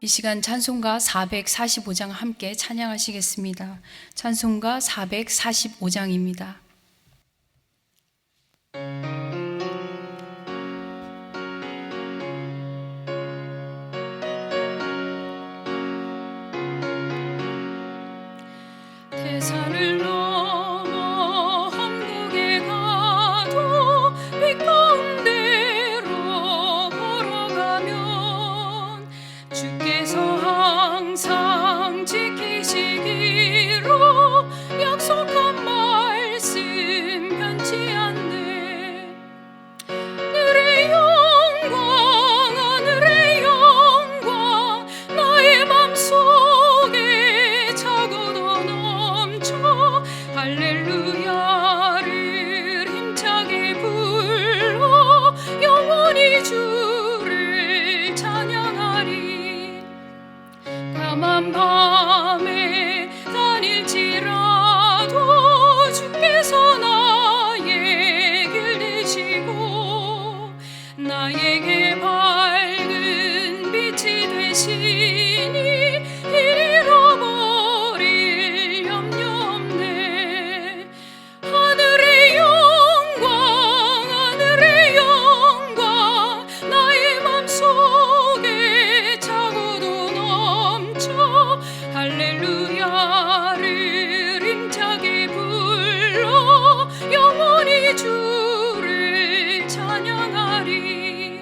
이 시간 찬송가 445장 함께 찬양하시겠습니다. 찬송가 445장입니다. 대산을 넘어 한국에 가도 빛 가운데로 걸어가면 주께서 항상 지키시기로 약속한 말씀 변치 않네. 하늘의 영광 하늘의 영광 나의 맘속에 차고도 넘쳐 할렐루야를 힘차게 불러 영원히 주를 찬양하리. 까만 밤에 다닐지라도 주께서 나의 길 되시고 나에게 밝은 빛이 되시니 잃어버릴 염려 없네. 하늘의 영광 나의 맘속에 차고도 넘쳐 할렐루야를 힘차게 불러 영원히 주를 찬양하리.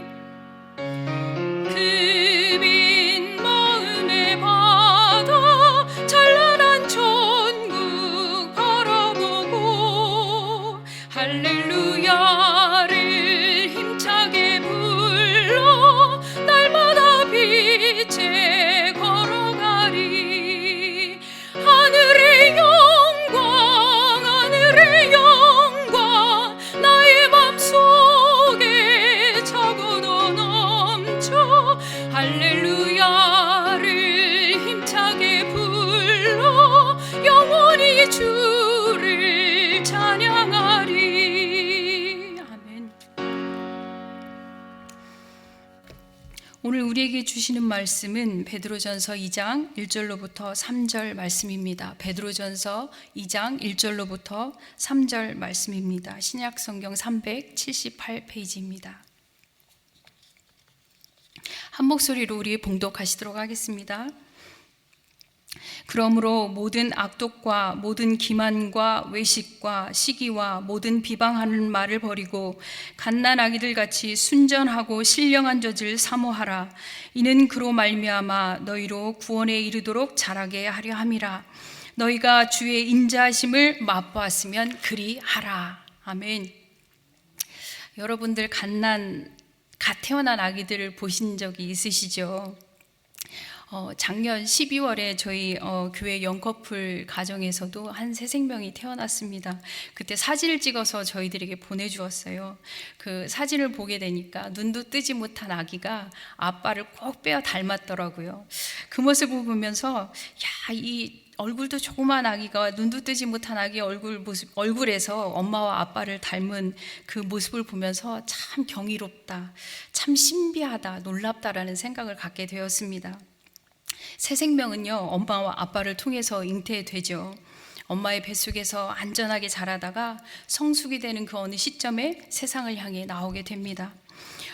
그 빈 마음의 바다 찬란한 천국 바라보고 할렐루야를 힘차게 불러 날마다 빛에 걸어가리. 하늘의 영광 나의 맘속에 차고도 넘쳐 할렐루야를 힘차게 불러 영원히 주를 찬양하리. 아멘. 오늘 우리에게 주시는 말씀은 베드로전서 2장 1절로부터 3절 말씀입니다. 베드로전서 2장 1절로부터 3절 말씀입니다. 신약성경 378페이지입니다. 한 목소리로 우리 봉독하시도록 하겠습니다. 그러므로 모든 악독과 모든 기만과 외식과 시기와 모든 비방하는 말을 버리고 갓난아기들 같이 순전하고 신령한 젖을 사모하라. 이는 그로 말미암아 너희로 구원에 이르도록 자라게 하려 함이라. 너희가 주의 인자하심을 맛보았으면 그리 하라. 아멘. 여러분들 갓 태어난 아기들을 보신 적이 있으시죠? 작년 12월에 저희 교회 영커플 가정에서도 한 새 생명이 태어났습니다. 그때 사진을 찍어서 저희들에게 보내주었어요. 그 사진을 보게 되니까 눈도 뜨지 못한 아기가 아빠를 꼭 빼어 닮았더라고요. 그 모습을 보면서 이 얼굴도 조그만 아기가 눈도 뜨지 못한 아기 얼굴에서 엄마와 아빠를 닮은 그 모습을 보면서 참 경이롭다, 참 신비하다, 놀랍다라는 생각을 갖게 되었습니다. 새 생명은요, 엄마와 아빠를 통해서 잉태되죠. 엄마의 뱃속에서 안전하게 자라다가 성숙이 되는 그 어느 시점에 세상을 향해 나오게 됩니다.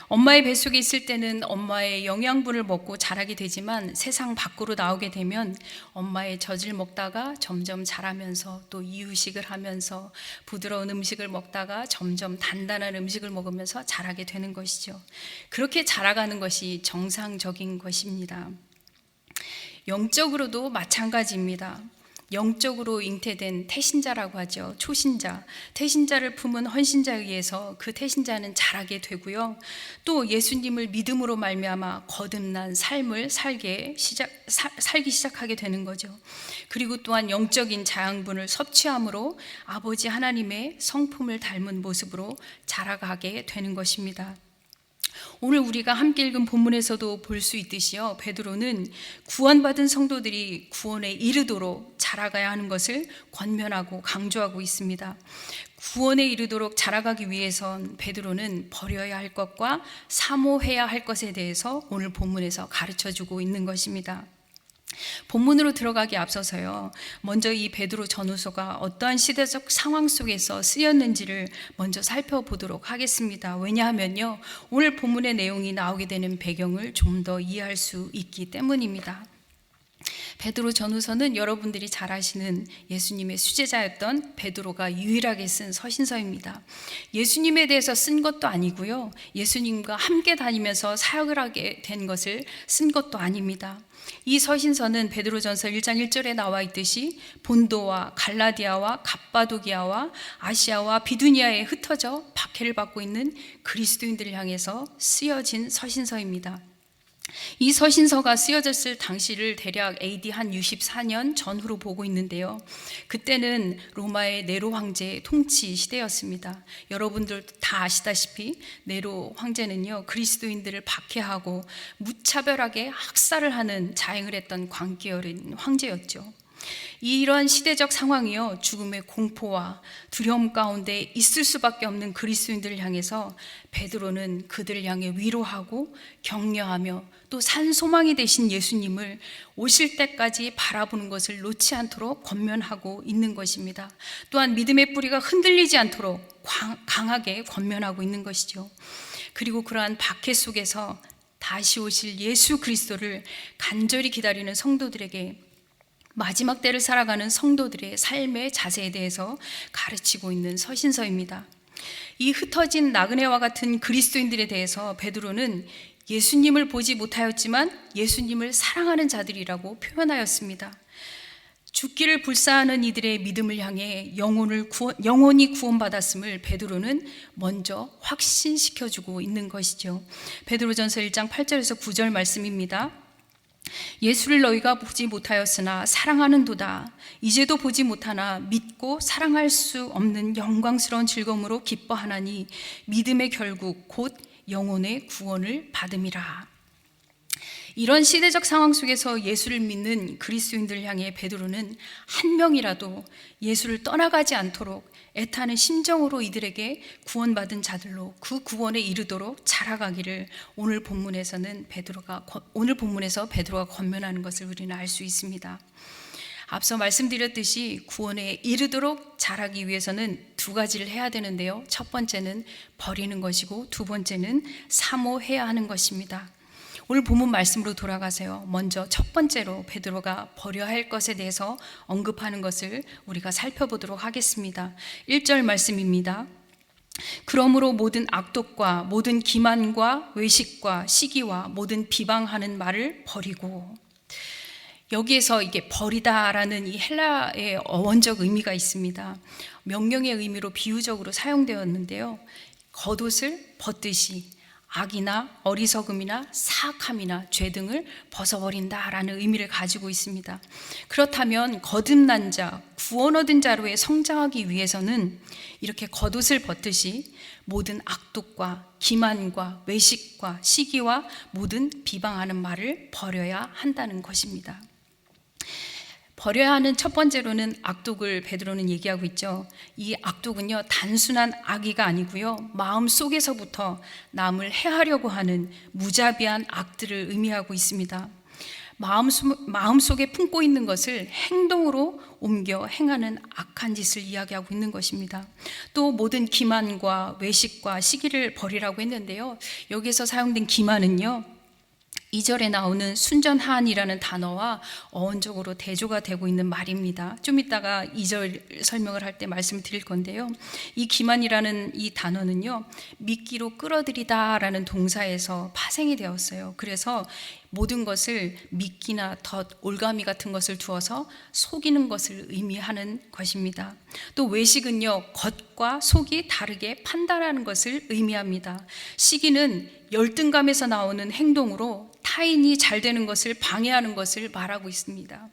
엄마의 뱃속에 있을 때는 엄마의 영양분을 먹고 자라게 되지만 세상 밖으로 나오게 되면 엄마의 젖을 먹다가 점점 자라면서 또 이유식을 하면서 부드러운 음식을 먹다가 점점 단단한 음식을 먹으면서 자라게 되는 것이죠. 그렇게 자라가는 것이 정상적인 것입니다. 영적으로도 마찬가지입니다. 영적으로 잉태된 태신자라고 하죠. 초신자, 태신자를 품은 헌신자에 의해서 그 태신자는 자라게 되고요. 또 예수님을 믿음으로 말미암아 거듭난 삶을 살기 시작하게 되는 거죠. 그리고 또한 영적인 자양분을 섭취함으로 아버지 하나님의 성품을 닮은 모습으로 자라가게 되는 것입니다. 오늘 우리가 함께 읽은 본문에서도 볼 수 있듯이요, 베드로는 구원받은 성도들이 구원에 이르도록 자라가야 하는 것을 권면하고 강조하고 있습니다. 구원에 이르도록 자라가기 위해선 베드로는 버려야 할 것과 사모해야 할 것에 대해서 오늘 본문에서 가르쳐주고 있는 것입니다. 본문으로 들어가기 앞서서요, 먼저 이 베드로 전후서가 어떠한 시대적 상황 속에서 쓰였는지를 먼저 살펴보도록 하겠습니다. 왜냐하면요, 오늘 본문의 내용이 나오게 되는 배경을 좀 더 이해할 수 있기 때문입니다. 베드로 전후서는 여러분들이 잘 아시는 예수님의 수제자였던 베드로가 유일하게 쓴 서신서입니다. 예수님에 대해서 쓴 것도 아니고요, 예수님과 함께 다니면서 사역을 하게 된 것을 쓴 것도 아닙니다. 이 서신서는 베드로전서 1장 1절에 나와 있듯이 본도와 갈라디아와 갑바도기아와 아시아와 비두니아에 흩어져 박해를 받고 있는 그리스도인들을 향해서 쓰여진 서신서입니다. 이 서신서가 쓰여졌을 당시를 대략 AD 한 64년 전후로 보고 있는데요, 그때는 로마의 네로 황제의 통치 시대였습니다. 여러분들 다 아시다시피 네로 황제는요, 그리스도인들을 박해하고 무차별하게 학살을 하는 자행을 했던 광기어린 황제였죠. 이런 시대적 상황이요, 죽음의 공포와 두려움 가운데 있을 수밖에 없는 그리스도인들을 향해서 베드로는 그들을 향해 위로하고 격려하며 또 산소망이 되신 예수님을 오실 때까지 바라보는 것을 놓지 않도록 권면하고 있는 것입니다. 또한 믿음의 뿌리가 흔들리지 않도록 강하게 권면하고 있는 것이죠. 그리고 그러한 박해 속에서 다시 오실 예수 그리스도를 간절히 기다리는 성도들에게 마지막 때를 살아가는 성도들의 삶의 자세에 대해서 가르치고 있는 서신서입니다. 이 흩어진 나그네와 같은 그리스도인들에 대해서 베드로는 예수님을 보지 못하였지만 예수님을 사랑하는 자들이라고 표현하였습니다. 죽기를 불사하는 이들의 믿음을 향해 영원히 구원받았음을 베드로는 먼저 확신시켜주고 있는 것이죠. 베드로전서 1장 8절에서 9절 말씀입니다. 예수를 너희가 보지 못하였으나 사랑하는도다. 이제도 보지 못하나 믿고 사랑할 수 없는 영광스러운 즐거움으로 기뻐하나니 믿음의 결국 곧 영혼의 구원을 받음이라. 이런 시대적 상황 속에서 예수를 믿는 그리스도인들을 향해 베드로는 한 명이라도 예수를 떠나가지 않도록 애타는 심정으로 이들에게 구원받은 자들로 그 구원에 이르도록 자라가기를 오늘 본문에서 베드로가 권면하는 것을 우리는 알 수 있습니다. 앞서 말씀드렸듯이 구원에 이르도록 자라기 위해서는 두 가지를 해야 되는데요, 첫 번째는 버리는 것이고 두 번째는 사모해야 하는 것입니다. 오늘 본문 말씀으로 돌아가세요. 먼저 첫 번째로 베드로가 버려야 할 것에 대해서 언급하는 것을 우리가 살펴보도록 하겠습니다. 1절 말씀입니다. 그러므로 모든 악독과 모든 기만과 외식과 시기와 모든 비방하는 말을 버리고. 여기에서 이게 버리다라는 이 헬라의 어원적 의미가 있습니다. 명령의 의미로 비유적으로 사용되었는데요, 겉옷을 벗듯이 악이나 어리석음이나 사악함이나 죄 등을 벗어버린다라는 의미를 가지고 있습니다. 그렇다면 거듭난 자, 구원 얻은 자로의 성장하기 위해서는 이렇게 겉옷을 벗듯이 모든 악독과 기만과 외식과 시기와 모든 비방하는 말을 버려야 한다는 것입니다. 버려야 하는 첫 번째로는 악독을 베드로는 얘기하고 있죠. 이 악독은요, 단순한 악의가 아니고요, 마음 속에서부터 남을 해하려고 하는 무자비한 악들을 의미하고 있습니다. 마음 속에 품고 있는 것을 행동으로 옮겨 행하는 악한 짓을 이야기하고 있는 것입니다. 또 모든 기만과 외식과 시기를 버리라고 했는데요, 여기서 사용된 기만은요, 2절에 나오는 순전한이라는 단어와 어원적으로 대조가 되고 있는 말입니다. 좀 이따가 2절 설명을 할 때 말씀을 드릴 건데요, 이 기만이라는 이 단어는요, 미끼로 끌어들이다라는 동사에서 파생이 되었어요. 그래서 모든 것을 미끼나 덫, 올가미 같은 것을 두어서 속이는 것을 의미하는 것입니다. 또 외식은요, 겉과 속이 다르게 판단하는 것을 의미합니다. 시기는 열등감에서 나오는 행동으로 타인이 잘 되는 것을 방해하는 것을 말하고 있습니다.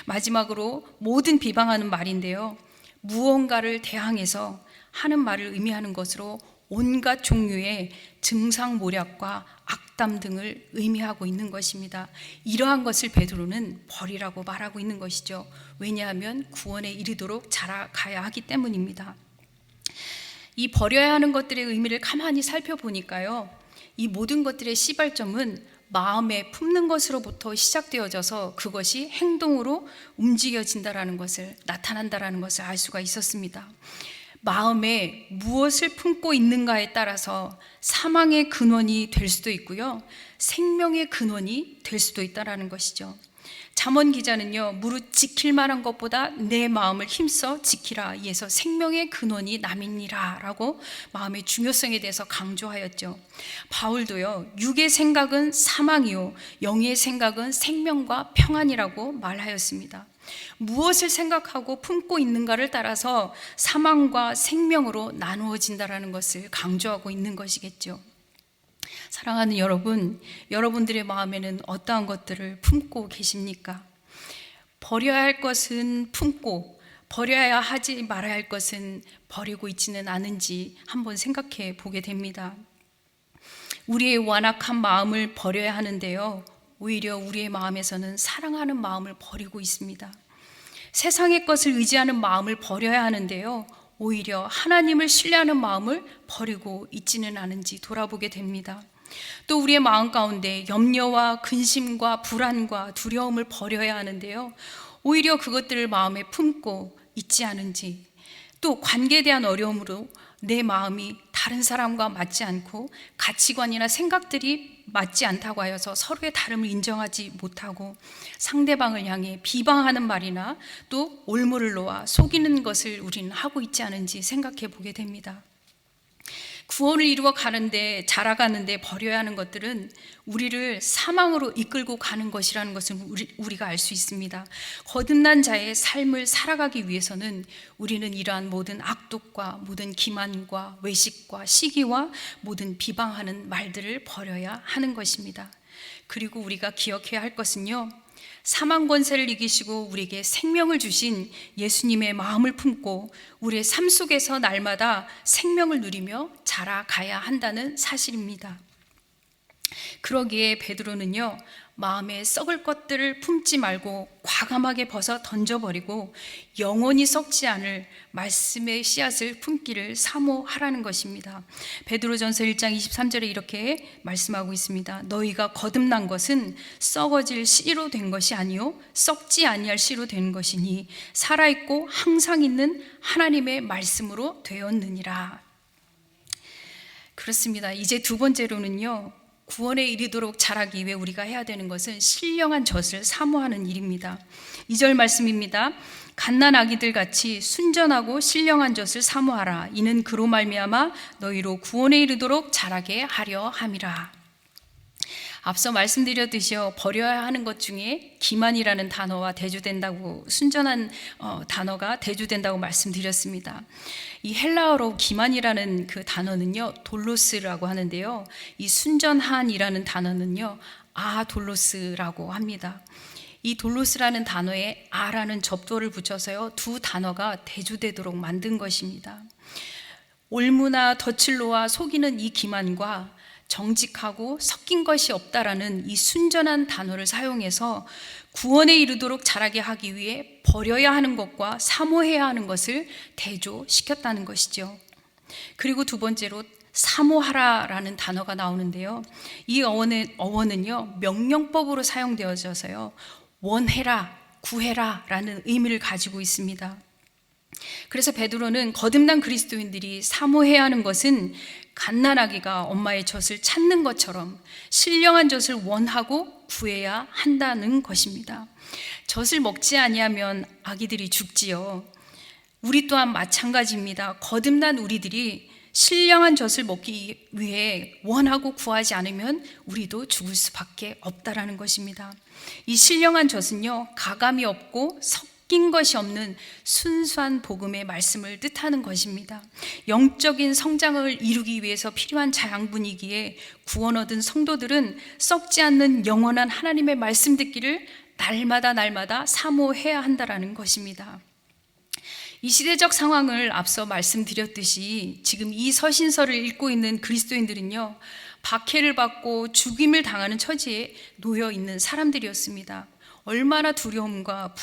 마지막으로 모든 비방하는 말인데요, 무언가를 대항해서 하는 말을 의미하는 것으로 온갖 종류의 증상모략과 악담 등을 의미하고 있는 것입니다. 이러한 것을 베드로는 버리라고 말하고 있는 것이죠. 왜냐하면 구원에 이르도록 자라가야 하기 때문입니다. 이 버려야 하는 것들의 의미를 가만히 살펴보니까요, 이 모든 것들의 시발점은 마음에 품는 것으로부터 시작되어져서 그것이 행동으로 움직여진다라는 것을, 나타난다라는 것을 알 수가 있었습니다. 마음에 무엇을 품고 있는가에 따라서 사망의 근원이 될 수도 있고요, 생명의 근원이 될 수도 있다라는 것이죠. 잠언 기자는요, 무릇 지킬 만한 것보다 내 마음을 힘써 지키라, 이에서 생명의 근원이 남이니라 라고 마음의 중요성에 대해서 강조하였죠. 바울도요, 육의 생각은 사망이요 영의 생각은 생명과 평안이라고 말하였습니다. 무엇을 생각하고 품고 있는가를 따라서 사망과 생명으로 나누어진다라는 것을 강조하고 있는 것이겠죠. 사랑하는 여러분, 여러분들의 마음에는 어떠한 것들을 품고 계십니까? 버려야 할 것은 품고, 버려야 하지 말아야 할 것은 버리고 있지는 않은지 한번 생각해 보게 됩니다. 우리의 완악한 마음을 버려야 하는데요, 오히려 우리의 마음에서는 사랑하는 마음을 버리고 있습니다. 세상의 것을 의지하는 마음을 버려야 하는데요, 오히려 하나님을 신뢰하는 마음을 버리고 있지는 않은지 돌아보게 됩니다. 또 우리의 마음 가운데 염려와 근심과 불안과 두려움을 버려야 하는데요, 오히려 그것들을 마음에 품고 있지 않은지, 또 관계에 대한 어려움으로 내 마음이 다른 사람과 맞지 않고 가치관이나 생각들이 맞지 않다고 하여서 서로의 다름을 인정하지 못하고 상대방을 향해 비방하는 말이나 또 올무를 놓아 속이는 것을 우리는 하고 있지 않은지 생각해 보게 됩니다. 구원을 이루어 가는데, 자라가는데 버려야 하는 것들은 우리를 사망으로 이끌고 가는 것이라는 것을 우리가 알 수 있습니다. 거듭난 자의 삶을 살아가기 위해서는 우리는 이러한 모든 악독과 모든 기만과 외식과 시기와 모든 비방하는 말들을 버려야 하는 것입니다. 그리고 우리가 기억해야 할 것은요, 사망 권세를 이기시고 우리에게 생명을 주신 예수님의 마음을 품고 우리의 삶 속에서 날마다 생명을 누리며 자라가야 한다는 사실입니다. 그러기에 베드로는요, 마음에 썩을 것들을 품지 말고 과감하게 벗어 던져버리고 영원히 썩지 않을 말씀의 씨앗을 품기를 사모하라는 것입니다. 베드로전서 1장 23절에 이렇게 말씀하고 있습니다. 너희가 거듭난 것은 썩어질 씨로 된 것이 아니요 썩지 아니할 씨로 된 것이니 살아있고 항상 있는 하나님의 말씀으로 되었느니라. 그렇습니다. 이제 두 번째로는요, 구원에 이르도록 자라기 위해 우리가 해야 되는 것은 신령한 젖을 사모하는 일입니다. 2절 말씀입니다. 갓난 아기들 같이 순전하고 신령한 젖을 사모하라. 이는 그로 말미암아 너희로 구원에 이르도록 자라게 하려 함이라. 앞서 말씀드렸듯이요, 버려야 하는 것 중에 기만이라는 단어와 대조된다고, 순전한 단어가 대조된다고 말씀드렸습니다. 이 헬라어로 기만이라는 그 단어는요, 돌로스라고 하는데요, 이 순전한이라는 단어는요, 돌로스라고 합니다. 이 돌로스라는 단어에 아라는 접두어를 붙여서요, 두 단어가 대조되도록 만든 것입니다. 올무나 덫을 놓아 속이는 이 기만과 정직하고 섞인 것이 없다라는 이 순전한 단어를 사용해서 구원에 이르도록 자라게 하기 위해 버려야 하는 것과 사모해야 하는 것을 대조시켰다는 것이죠. 그리고 두 번째로 사모하라라는 단어가 나오는데요, 이 어원은요, 명령법으로 사용되어져서요, 원해라, 구해라 라는 의미를 가지고 있습니다. 그래서 베드로는 거듭난 그리스도인들이 사모해야 하는 것은 갓난아기가 엄마의 젖을 찾는 것처럼 신령한 젖을 원하고 구해야 한다는 것입니다. 젖을 먹지 아니하면 아기들이 죽지요. 우리 또한 마찬가지입니다. 거듭난 우리들이 신령한 젖을 먹기 위해 원하고 구하지 않으면 우리도 죽을 수밖에 없다라는 것입니다. 이 신령한 젖은요, 가감이 없고 섞인 것이 없는 순수한 복음의 말씀을 뜻하는 것입니다. 영적인 성장을 이루기 위해서 필요한 자양분이기에 구원 얻은 성도들은 썩지 않는 영원한 하나님의 말씀 듣기를 날마다 사모해야 한다라는 것입니다. 이 시대적 상황을 앞서 말씀드렸듯이 지금 이 서신서를 읽고 있는 그리스도인들은요, 박해를 받고 죽임을 당하는 처지에 놓여 있는 사람들이었습니다. 얼마나 두려움과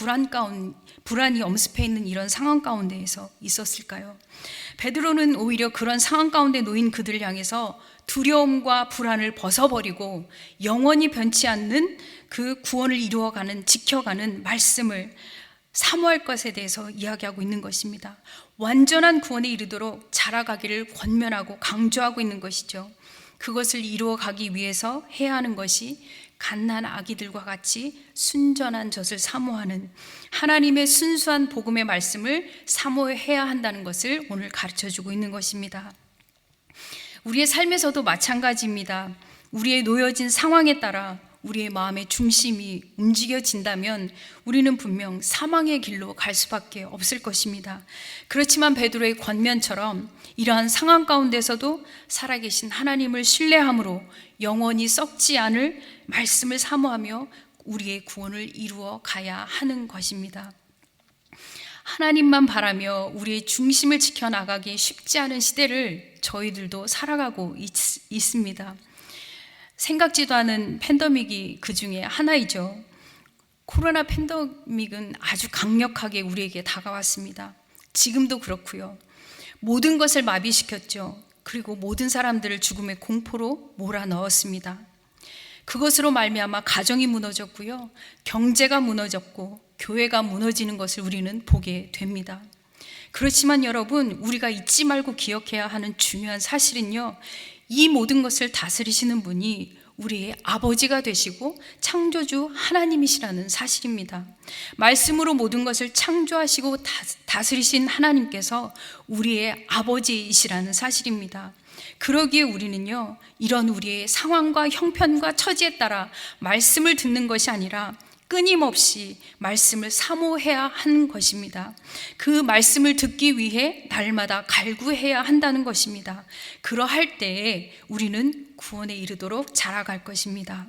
불안이 엄습해 있는 이런 상황 가운데에서 있었을까요? 베드로는 오히려 그런 상황 가운데 놓인 그들을 향해서 두려움과 불안을 벗어버리고 영원히 변치 않는 그 구원을 이루어가는, 지켜가는 말씀을 사모할 것에 대해서 이야기하고 있는 것입니다. 완전한 구원에 이르도록 자라가기를 권면하고 강조하고 있는 것이죠. 그것을 이루어가기 위해서 해야 하는 것이 갓난 아기들과 같이 순전한 젖을 사모하는, 하나님의 순수한 복음의 말씀을 사모해야 한다는 것을 오늘 가르쳐주고 있는 것입니다. 우리의 삶에서도 마찬가지입니다. 우리의 놓여진 상황에 따라 우리의 마음의 중심이 움직여진다면 우리는 분명 사망의 길로 갈 수밖에 없을 것입니다. 그렇지만 베드로의 권면처럼 이러한 상황 가운데서도 살아계신 하나님을 신뢰함으로 영원히 썩지 않을 말씀을 사모하며 우리의 구원을 이루어 가야 하는 것입니다. 하나님만 바라며 우리의 중심을 지켜나가기 쉽지 않은 시대를 저희들도 살아가고 있습니다. 생각지도 않은 팬데믹이 그 중에 하나이죠. 코로나 팬데믹은 아주 강력하게 우리에게 다가왔습니다. 지금도 그렇고요. 모든 것을 마비시켰죠. 그리고 모든 사람들을 죽음의 공포로 몰아넣었습니다. 그것으로 말미암아 가정이 무너졌고요. 경제가 무너졌고 교회가 무너지는 것을 우리는 보게 됩니다. 그렇지만 여러분, 우리가 잊지 말고 기억해야 하는 중요한 사실은요, 이 모든 것을 다스리시는 분이 우리의 아버지가 되시고 창조주 하나님이시라는 사실입니다. 말씀으로 모든 것을 창조하시고 다스리신 하나님께서 우리의 아버지이시라는 사실입니다. 그러기에 우리는요, 이런 우리의 상황과 형편과 처지에 따라 말씀을 듣는 것이 아니라 끊임없이 말씀을 사모해야 하는 것입니다. 그 말씀을 듣기 위해 날마다 갈구해야 한다는 것입니다. 그러할 때에 우리는 구원에 이르도록 자라갈 것입니다.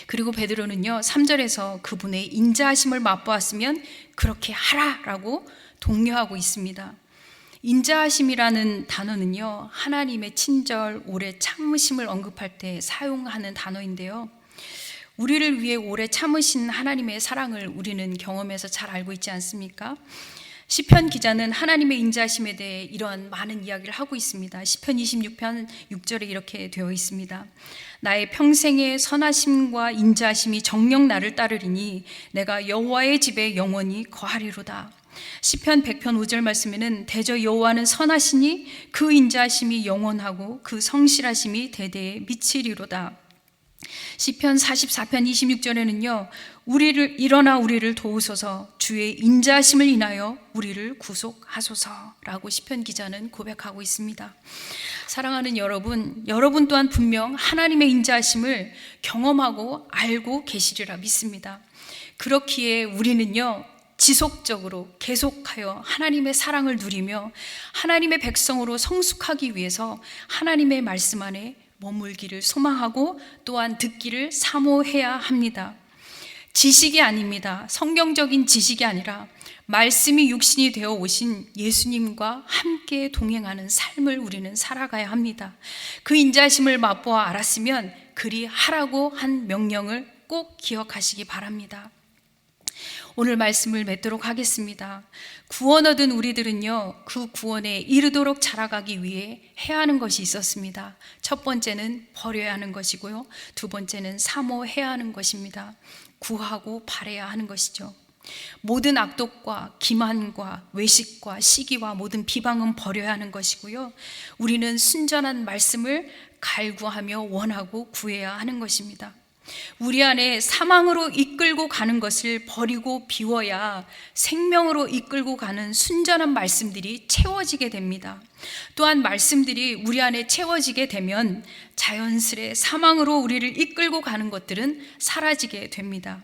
그리고 베드로는요, 3절에서 그분의 인자하심을 맛보았으면 그렇게 하라라고 독려하고 있습니다. 인자하심이라는 단어는요, 하나님의 친절, 오래 참으심을 언급할 때 사용하는 단어인데요, 우리를 위해 오래 참으신 하나님의 사랑을 우리는 경험해서 잘 알고 있지 않습니까? 시편 기자는 하나님의 인자하심에 대해 이러한 많은 이야기를 하고 있습니다. 시편 26편 6절에 이렇게 되어 있습니다. 나의 평생의 선하심과 인자하심이 정녕 나를 따르리니 내가 여호와의 집에 영원히 거하리로다. 시편 100편 5절 말씀에는 대저 여호와는 선하시니 그 인자하심이 영원하고 그 성실하심이 대대에 미치리로다. 시편 44편 26절에는요, 일어나 우리를 도우소서, 주의 인자하심을 인하여 우리를 구속하소서라고 시편 기자는 고백하고 있습니다. 사랑하는 여러분 또한 분명 하나님의 인자하심을 경험하고 알고 계시리라 믿습니다. 그렇기에 우리는요, 지속적으로 계속하여 하나님의 사랑을 누리며 하나님의 백성으로 성숙하기 위해서 하나님의 말씀 안에 머물기를 소망하고 또한 듣기를 사모해야 합니다. 지식이 아닙니다. 성경적인 지식이 아니라 말씀이 육신이 되어 오신 예수님과 함께 동행하는 삶을 우리는 살아가야 합니다. 그 인자심을 맛보아 알았으면 그리 하라고 한 명령을 꼭 기억하시기 바랍니다. 오늘 말씀을 맺도록 하겠습니다. 구원 얻은 우리들은요, 그 구원에 이르도록 자라가기 위해 해야 하는 것이 있었습니다. 첫 번째는 버려야 하는 것이고요, 두 번째는 사모해야 하는 것입니다. 구하고 바라야 하는 것이죠. 모든 악독과 기만과 외식과 시기와 모든 비방은 버려야 하는 것이고요, 우리는 순전한 말씀을 갈구하며 원하고 구해야 하는 것입니다. 우리 안에 사망으로 이끌고 가는 것을 버리고 비워야 생명으로 이끌고 가는 순전한 말씀들이 채워지게 됩니다. 또한 말씀들이 우리 안에 채워지게 되면 자연스레 사망으로 우리를 이끌고 가는 것들은 사라지게 됩니다.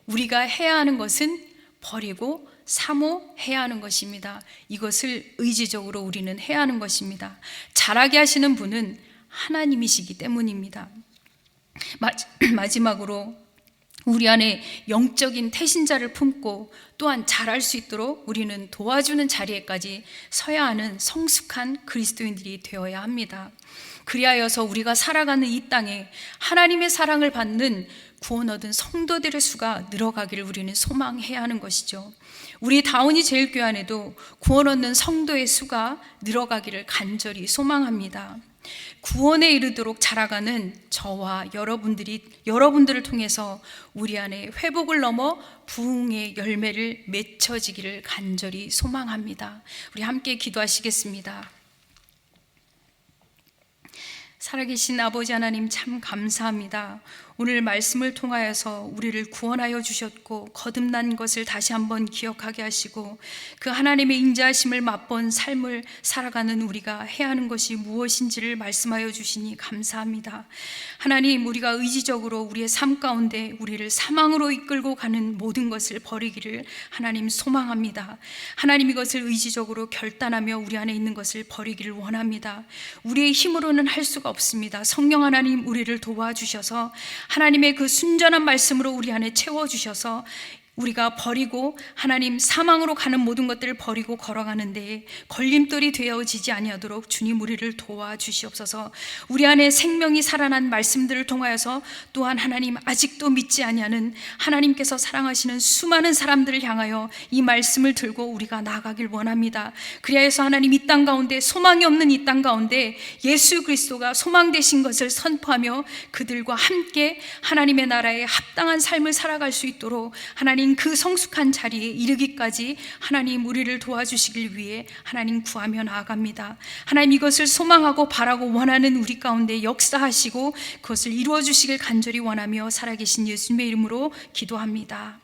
우리가 해야 하는 것은 버리고 사모해야 하는 것입니다. 이것을 의지적으로 우리는 해야 하는 것입니다. 자라게 하시는 분은 하나님이시기 때문입니다. 마지막으로 우리 안에 영적인 태신자를 품고 또한 자랄 수 있도록 우리는 도와주는 자리에까지 서야 하는 성숙한 그리스도인들이 되어야 합니다. 그리하여서 우리가 살아가는 이 땅에 하나님의 사랑을 받는 구원 얻은 성도들의 수가 늘어가기를 우리는 소망해야 하는 것이죠. 우리 다운이 제일교회 안에도 구원 얻는 성도의 수가 늘어가기를 간절히 소망합니다. 구원에 이르도록 자라가는 저와 여러분들을 통해서 우리 안에 회복을 넘어 부흥의 열매를 맺혀지기를 간절히 소망합니다. 우리 함께 기도하시겠습니다. 살아계신 아버지 하나님, 참 감사합니다. 오늘 말씀을 통하여서 우리를 구원하여 주셨고 거듭난 것을 다시 한번 기억하게 하시고 그 하나님의 인자하심을 맛본 삶을 살아가는 우리가 해야 하는 것이 무엇인지를 말씀하여 주시니 감사합니다. 하나님, 우리가 의지적으로 우리의 삶 가운데 우리를 사망으로 이끌고 가는 모든 것을 버리기를 하나님 소망합니다. 하나님, 이것을 의지적으로 결단하며 우리 안에 있는 것을 버리기를 원합니다. 우리의 힘으로는 할 수가 없습니다. 성령 하나님, 우리를 도와주셔서 하나님의 그 순전한 말씀으로 우리 안에 채워주셔서 우리가 버리고 하나님 사망으로 가는 모든 것들을 버리고 걸어가는데 걸림돌이 되어지지 아니하도록 주님 우리를 도와주시옵소서. 우리 안에 생명이 살아난 말씀들을 통하여서 또한 하나님 아직도 믿지 아니하는 하나님께서 사랑하시는 수많은 사람들을 향하여 이 말씀을 들고 우리가 나아가길 원합니다. 그리하여서 하나님, 이 땅 가운데 소망이 없는 이 땅 가운데 예수 그리스도가 소망 되신 것을 선포하며 그들과 함께 하나님의 나라에 합당한 삶을 살아갈 수 있도록 하나님 그 성숙한 자리에 이르기까지 하나님 우리를 도와주시길 위해 하나님 구하며 나아갑니다. 하나님, 이것을 소망하고 바라고 원하는 우리 가운데 역사하시고 그것을 이루어 주시길 간절히 원하며 살아계신 예수님의 이름으로 기도합니다.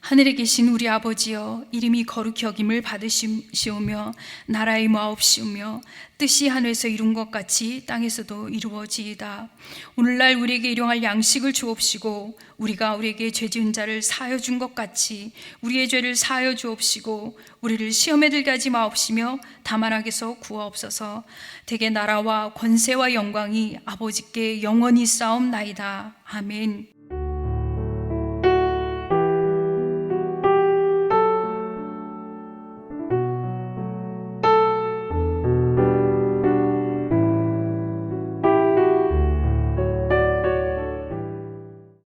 하늘에 계신 우리 아버지여, 이름이 거룩히 여김을 받으시오며 나라의 마옵시오며 뜻이 하늘에서 이룬 것 같이 땅에서도 이루어지이다. 오늘날 우리에게 일용할 양식을 주옵시고 우리가 우리에게 죄 지은 자를 사하여 준 것 같이 우리의 죄를 사하여 주옵시고 우리를 시험에 들게 하지 마옵시며 다만 악에서 구하옵소서. 대개 나라와 권세와 영광이 아버지께 영원히 싸움나이다. 아멘.